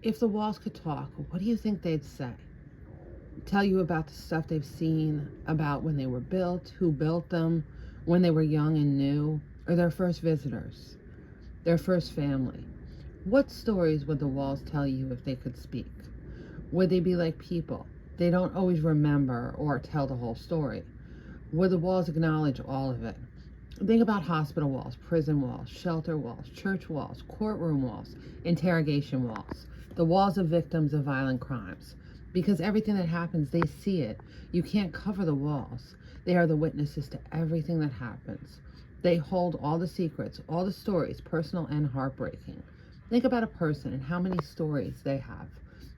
If the walls could talk, what do you think they'd say? Tell you about the stuff they've seen, about when they were built, who built them, when they were young and new, or their first visitors, their first family. What stories would the walls tell you if they could speak? Would they be like people? They don't always remember or tell the whole story. Would the walls acknowledge all of it? Think about hospital walls, prison walls, shelter walls, church walls, courtroom walls, interrogation walls, the walls of victims of violent crimes. Because everything that happens, they see it. You can't cover the walls. They are the witnesses to everything that happens. They hold all the secrets, all the stories, personal and heartbreaking. Think about a person and how many stories they have.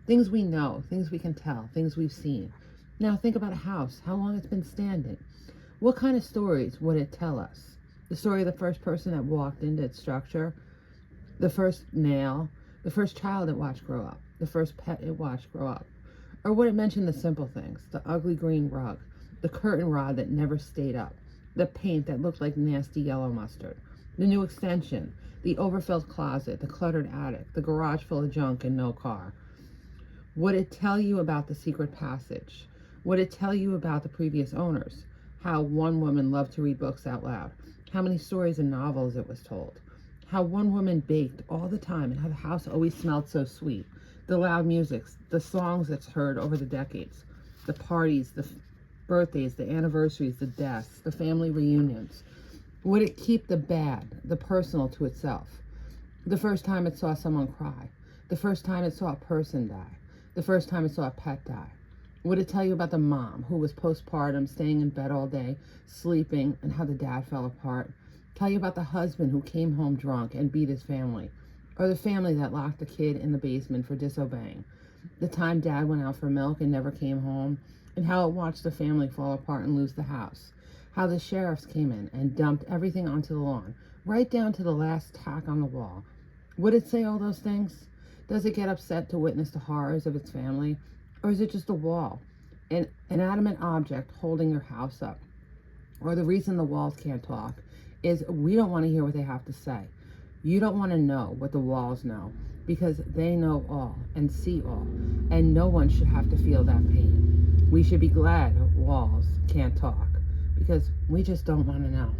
Things we know, things we can tell, things we've seen. Now think about a house, how long it's been standing. What kind of stories would it tell us? The story of the first person that walked into its structure, the first nail, the first child it watched grow up, the first pet it watched grow up. Or would it mention the simple things, the ugly green rug, the curtain rod that never stayed up, the paint that looked like nasty yellow mustard, the new extension, the overfilled closet, the cluttered attic, the garage full of junk and no car? Would it tell you about the secret passage? Would it tell you about the previous owners? How one woman loved to read books out loud, how many stories and novels it was told, how one woman baked all the time and how the house always smelled so sweet, the loud music, the songs that's heard over the decades, the parties, the birthdays, the anniversaries, the deaths, the family reunions. Would it keep the bad, the personal to itself? The first time it saw someone cry, the first time it saw a person die, the first time it saw a pet die. Would it tell you about the mom who was postpartum, staying in bed all day, sleeping, and how the dad fell apart? Tell you about the husband who came home drunk and beat his family, or the family that locked the kid in the basement for disobeying? The time dad went out for milk and never came home, and how it watched the family fall apart and lose the house. How the sheriffs came in and dumped everything onto the lawn, right down to the last tack on the wall. Would it say all those things? Does it get upset to witness the horrors of its family? Or is it just a wall, an inanimate object holding your house up? Or the reason the walls can't talk is we don't want to hear what they have to say. You don't want to know what the walls know, because they know all and see all, and no one should have to feel that pain. We should be glad walls can't talk, because we just don't want to know.